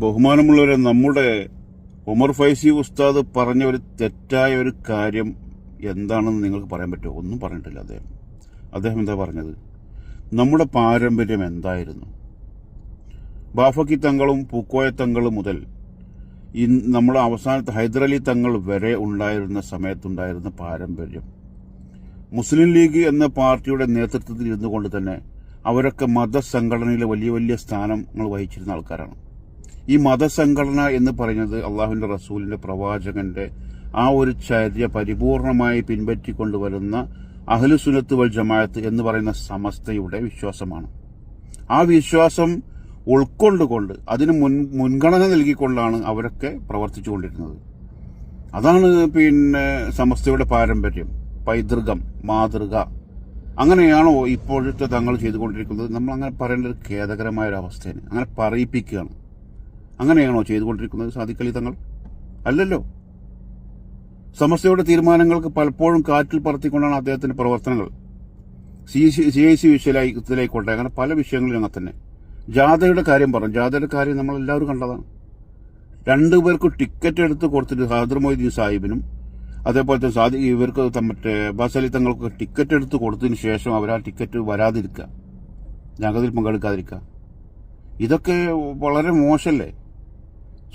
ബഹുമാനമുള്ളവരെ, നമ്മുടെ ഉമർ ഫൈസി ഉസ്താദ് പറഞ്ഞ ഒരു തെറ്റായ ഒരു കാര്യം എന്താണെന്ന് നിങ്ങൾക്ക് പറയാൻ പറ്റുമോ? ഒന്നും പറഞ്ഞിട്ടില്ല അദ്ദേഹം എന്താ പറഞ്ഞത്? നമ്മുടെ പാരമ്പര്യം എന്തായിരുന്നു? ബാഫക്കി തങ്ങളും പൂക്കോയ തങ്ങളും മുതൽ നമ്മുടെ അവസാനത്തെ ഹൈദരലി തങ്ങൾ വരെ ഉണ്ടായിരുന്ന സമയത്തുണ്ടായിരുന്ന പാരമ്പര്യം, മുസ്ലിം ലീഗ് എന്ന പാർട്ടിയുടെ നേതൃത്വത്തിൽ ഇരുന്നു കൊണ്ട് തന്നെ അവരൊക്കെ മതസംഘടനയിലെ വലിയ വലിയ സ്ഥാനങ്ങൾ വഹിച്ചിരുന്ന ആൾക്കാരാണ്. ഈ മതസംഘടന എന്ന് പറയുന്നത് അള്ളാഹുവിന്റെ റസൂലിന്റെ പ്രവാചകന്റെ ആ ഒരു ചര്യ പരിപൂർണമായി പിൻപറ്റിക്കൊണ്ടുവരുന്ന അഹ്ലുസുന്നത്ത് വൽ ജമാഅത്ത് എന്ന് പറയുന്ന സമസ്തയുടെ വിശ്വാസമാണ്. ആ വിശ്വാസം ഉൾക്കൊണ്ടുകൊണ്ട് അതിന് മുൻഗണന നൽകിക്കൊണ്ടാണ് അവരൊക്കെ പ്രവർത്തിച്ചുകൊണ്ടിരുന്നത്. അതാണ് സമസ്തയുടെ പാരമ്പര്യം, പൈതൃകം, മാതൃക. അങ്ങനെയാണോ ഇപ്പോഴത്തെ തങ്ങൾ ചെയ്തുകൊണ്ടിരിക്കുന്നത്? നമ്മൾ അങ്ങനെ പറയേണ്ട ഒരു ഖേദകരമായ ഒരു അവസ്ഥയാണ്. അങ്ങനെ പറയിപ്പിക്കുകയാണ്. അങ്ങനെയാണോ ചെയ്തുകൊണ്ടിരിക്കുന്നത് സാദിഖ് അലി തങ്ങൾ? അല്ലല്ലോ. സമസ്തയുടെ തീരുമാനങ്ങൾക്ക് പലപ്പോഴും കാറ്റിൽ പറത്തിക്കൊണ്ടാണ് അദ്ദേഹത്തിന്റെ പ്രവർത്തനങ്ങൾ. CIC വിഷയത്തിലായിക്കോട്ടെ, അങ്ങനെ പല വിഷയങ്ങളിലും അങ്ങനെ തന്നെ. ജാഥയുടെ കാര്യം പറഞ്ഞു. ജാഥയുടെ കാര്യം നമ്മൾ എല്ലാവരും കണ്ടതാണ്. രണ്ടുപേർക്ക് ടിക്കറ്റ് എടുത്ത് കൊടുത്തിട്ട് ഹാദർ മൊയ്തീൻ സാഹിബിനും അതേപോലത്തെ ഇവർക്ക് മറ്റേ അബ്ബാസ് അലി തങ്ങൾക്ക് ടിക്കറ്റ് എടുത്ത് കൊടുത്തതിന് ശേഷം അവർ ആ ടിക്കറ്റ് വരാതിരിക്കുക, ജാഥയിൽ പങ്കെടുക്കാതിരിക്കുക, ഇതൊക്കെ വളരെ മോശമല്ലേ?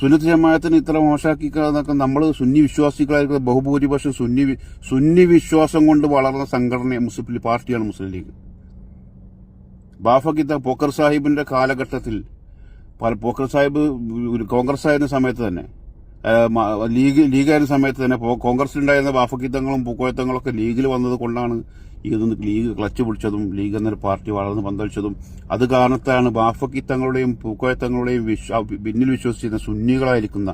സുന്നത്ത് ജമാഅത്തിന് ഇത്ര മോശമാക്കിക്കാന്നൊക്കെ നമ്മൾ സുന്നി വിശ്വാസികളായിരിക്കുന്ന ബഹുഭൂരിപക്ഷം സുന്നി വിശ്വാസം കൊണ്ട് വളർന്ന സംഘടന മുസ്ലിം പാർട്ടിയാണ് മുസ്ലിം ലീഗ്. ബാഫക്കി പോക്കർ സാഹിബിന്റെ കാലഘട്ടത്തിൽ പോക്കർ സാഹിബ് കോൺഗ്രസ് ആയിരുന്ന സമയത്ത് തന്നെ, ലീഗായിരുന്ന സമയത്ത് തന്നെ കോൺഗ്രസിലുണ്ടായിരുന്ന ബാഫക്കി തങ്ങളും പൂക്കോയത്തങ്ങളൊക്കെ ലീഗിൽ വന്നത് കൊണ്ടാണ് ലീഗ് ക്ലച്ച് പിടിച്ചതും ലീഗ് എന്നൊരു പാർട്ടി വളർന്ന് പന്തലിച്ചതും. അത് കാരണത്താണ് ബാഫക്കി തങ്ങളുടെയും പൂക്കോയത്തങ്ങളുടെയും പിന്നിൽ വിശ്വസിച്ചിരുന്ന സുന്നികളായിരിക്കുന്ന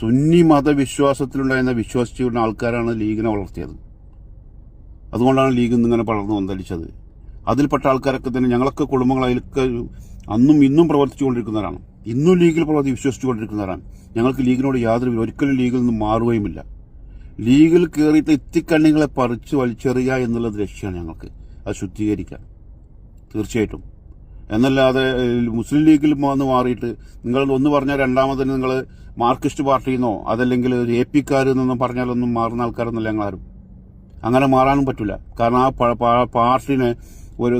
സുന്നി മതവിശ്വാസത്തിലുണ്ടായിരുന്ന വിശ്വസിച്ചിരുന്ന ആൾക്കാരാണ് ലീഗിനെ വളർത്തിയത്. അതുകൊണ്ടാണ് ലീഗ് ഇന്നിങ്ങനെ വളർന്ന് പന്തലിച്ചത്. അതിൽപ്പെട്ട ആൾക്കാരൊക്കെ തന്നെ ഞങ്ങളൊക്കെ കുടുംബങ്ങൾ അതിലൊക്കെ അന്നും ഇന്നും പ്രവർത്തിച്ചുകൊണ്ടിരിക്കുന്നവരാണ്. ഇന്നും ലീഗിൽ വിശ്വസിച്ചുകൊണ്ടിരിക്കുന്നവരാണ്. ഞങ്ങൾക്ക് ലീഗിനോട് യാതൊരു ഒരിക്കലും ലീഗിൽ നിന്ന് മാറുകയുമില്ല. ലീഗിൽ കയറിയിട്ട് ഇത്തിക്കണ്ണികളെ പറിച്ച് വലിച്ചെറിയുക എന്നുള്ളത് ലക്ഷ്യമാണ് ഞങ്ങൾക്ക്. അത് ശുദ്ധീകരിക്കാൻ തീർച്ചയായിട്ടും. എന്നല്ലാതെ മുസ്ലിം ലീഗിൽ വന്ന് മാറിയിട്ട് നിങ്ങൾ ഒന്ന് പറഞ്ഞാൽ രണ്ടാമതിന് നിങ്ങൾ മാർക്സിസ്റ്റ് പാർട്ടിന്നോ അതല്ലെങ്കിൽ APക്കാർ എന്നൊന്നും പറഞ്ഞാലൊന്നും മാറുന്ന ആൾക്കാരൊന്നുമില്ല ഞങ്ങളാരും. അങ്ങനെ മാറാനും പറ്റില്ല. കാരണം ആ പാർട്ടിനെ ഒരു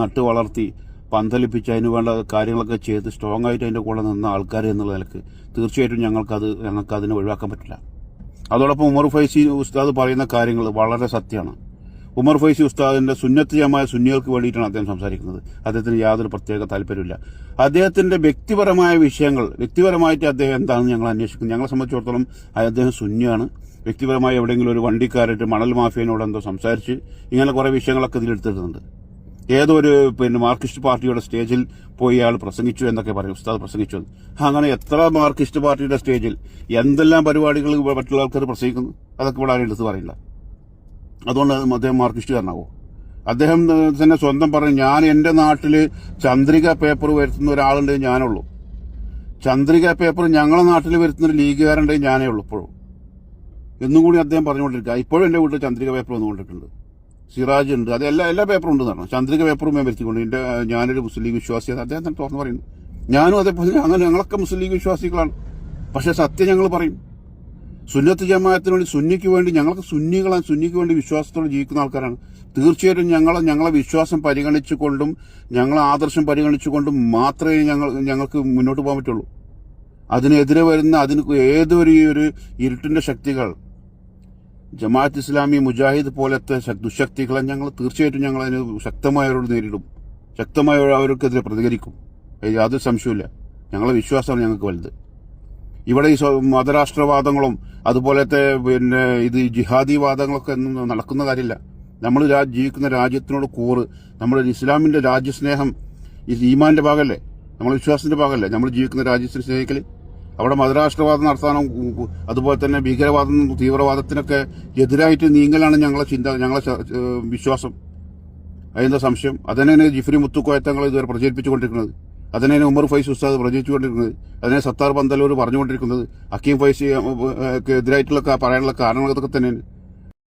നട്ട് വളർത്തി പന്തലിപ്പിച്ച് അതിന് വേണ്ട കാര്യങ്ങളൊക്കെ ചെയ്ത് സ്ട്രോങ് ആയിട്ട് അതിന്റെ കൂടെ നിന്ന ആൾക്കാർ എന്നുള്ള നിലക്ക് തീർച്ചയായിട്ടും ഞങ്ങൾക്ക് അതിനെ ഒഴിവാക്കാൻ പറ്റില്ല. അതോടൊപ്പം ഉമർ ഫൈസി ഉസ്താദ് പറയുന്ന കാര്യങ്ങൾ വളരെ സത്യമാണ്. ഉമർ ഫൈസി ഉസ്താദിന്റെ സുന്നത്തിയമായ സുന്നികൾക്ക് വേണ്ടിയിട്ടാണ് അദ്ദേഹം സംസാരിക്കുന്നത്. അദ്ദേഹത്തിന് യാതൊരു പ്രത്യേക താല്പര്യമില്ല. അദ്ദേഹത്തിന്റെ വ്യക്തിപരമായ വിഷയങ്ങൾ വ്യക്തിപരമായിട്ട് അദ്ദേഹം എന്താണെന്ന് ഞങ്ങൾ അന്വേഷിക്കും. ഞങ്ങളെ സംബന്ധിച്ചിടത്തോളം അദ്ദേഹം സുന്നിയാണ്. വ്യക്തിപരമായി എവിടെയെങ്കിലും ഒരു വണ്ടിക്കാരായിട്ട് മണൽ മാഫിയനോട് എന്തോ സംസാരിച്ച് ഇങ്ങനെ കുറെ വിഷയങ്ങളൊക്കെ ഇതിലെടുത്തിട്ടുണ്ട്. ഏതോ ഒരു മാർക്സിസ്റ്റ് പാർട്ടിയുടെ സ്റ്റേജിൽ പോയി അയാൾ പ്രസംഗിച്ചു എന്നൊക്കെ പറയും, ഉസ്താദ് പ്രസംഗിച്ചു. അങ്ങനെ എത്ര മാർക്സിസ്റ്റ് പാർട്ടിയുടെ സ്റ്റേജിൽ എന്തെല്ലാം പരിപാടികൾ മറ്റുള്ള ആൾക്കാർ പ്രസംഗിക്കുന്നു, അതൊക്കെ ഇവിടെ ആരും എടുത്ത് പറയില്ല. അതുകൊണ്ട് അദ്ദേഹം മാർക്സിസ്റ്റുകാരനാവോ? അദ്ദേഹം തന്നെ സ്വന്തം പറഞ്ഞു, ഞാൻ എന്റെ നാട്ടില് ചന്ദ്രിക പേപ്പർ വരുത്തുന്ന ഒരാളുണ്ട്, ഞാനുള്ളൂ. ചന്ദ്രിക പേപ്പർ ഞങ്ങളെ നാട്ടിൽ വരുത്തുന്ന ഒരു ലീഗുകാരുണ്ട്, ഞാനേ ഉള്ളൂ ഇപ്പോഴും എന്നും കൂടി അദ്ദേഹം പറഞ്ഞുകൊണ്ടിരിക്കുക. ഇപ്പോഴും എന്റെ വീട്ടിൽ ചന്ദ്രിക പേപ്പർ വന്നുകൊണ്ടിട്ടുണ്ട്. സിറാജ് ഉണ്ട്, അത് എല്ലാ പേപ്പറും ഉണ്ട് എന്നാണ്. ചന്ദ്രിക പേപ്പറും ഞാൻ വരുത്തിക്കൊണ്ട് ഞാനൊരു മുസ്ലിം ലീഗ് വിശ്വാസിയാണ് അദ്ദേഹം തന്നെ തുറന്നു പറയുന്നു. ഞാനും അതേപോലെ അങ്ങനെ ഞങ്ങളൊക്കെ മുസ്ലിം ലീഗ് വിശ്വാസികളാണ്. പക്ഷെ സത്യം ഞങ്ങൾ പറയും. സുന്നത്ത് ജമാഅത്തിന് വേണ്ടി സുന്നിക്ക് വേണ്ടി ഞങ്ങൾക്ക് സുന്നികളാണ്, സുന്നിക്ക് വേണ്ടി വിശ്വാസത്തോടെ ജീവിക്കുന്ന ആൾക്കാരാണ്. തീർച്ചയായിട്ടും ഞങ്ങളെ വിശ്വാസം പരിഗണിച്ചുകൊണ്ടും ഞങ്ങളെ ആദർശം പരിഗണിച്ചുകൊണ്ടും മാത്രമേ ഞങ്ങൾക്ക് മുന്നോട്ട് പോകാൻ പറ്റുള്ളൂ. അതിനെതിരെ വരുന്ന ഏതൊരു ഇരുട്ടിന്റെ ശക്തികൾ, ജമാഅത്ത് ഇസ്ലാമി, മുജാഹിദ് പോലത്തെ ദുശക്തികളെ തീർച്ചയായിട്ടും അതിന് ശക്തമായവരോട് നേരിടും, ശക്തമായ അവർക്കെതിരെ പ്രതികരിക്കും. യാതൊരു സംശയമില്ല. ഞങ്ങളെ വിശ്വാസമാണ് ഞങ്ങൾക്ക് വലുത്. ഇവിടെ ഈ മതരാഷ്ട്രവാദങ്ങളും അതുപോലത്തെ ഇത് ജിഹാദി വാദങ്ങളൊക്കെ ഒന്നും നടക്കുന്ന കാര്യമില്ല. നമ്മൾ ജീവിക്കുന്ന രാജ്യത്തിനോട് നമ്മുടെ ഇസ്ലാമിന്റെ രാജ്യസ്നേഹം ഈമാന്റെ ഭാഗമല്ലേ, നമ്മുടെ വിശ്വാസത്തിന്റെ ഭാഗമല്ലേ നമ്മൾ ജീവിക്കുന്ന രാജ്യത്തെ സ്നേഹിക്കല്. അവിടെ മതരാഷ്ട്രവാദം നടത്താനും അതുപോലെ തന്നെ ഭീകരവാദം തീവ്രവാദത്തിനൊക്കെ എതിരായിട്ട് നീങ്ങലാണ് ഞങ്ങളെ വിശ്വാസം. അതിന്റെ സംശയം. അതന്നെയാണ് ജിഫ്രി മുത്തുക്കോയത്തങ്ങൾ ഇതുവരെ പ്രചരിപ്പിച്ചുകൊണ്ടിരിക്കുന്നത്. അതിനെ ഉമർ ഫൈസി ഉസ്താദ് പ്രചരിച്ചുകൊണ്ടിരിക്കുന്നത്. അതിനെ സത്താർ പന്തലൂർ പറഞ്ഞുകൊണ്ടിരിക്കുന്നത്. ഹക്കീം ഫൈസി എതിരായിട്ടുള്ള പറയാനുള്ള കാരണങ്ങൾ ഇതൊക്കെ തന്നെയാണ്.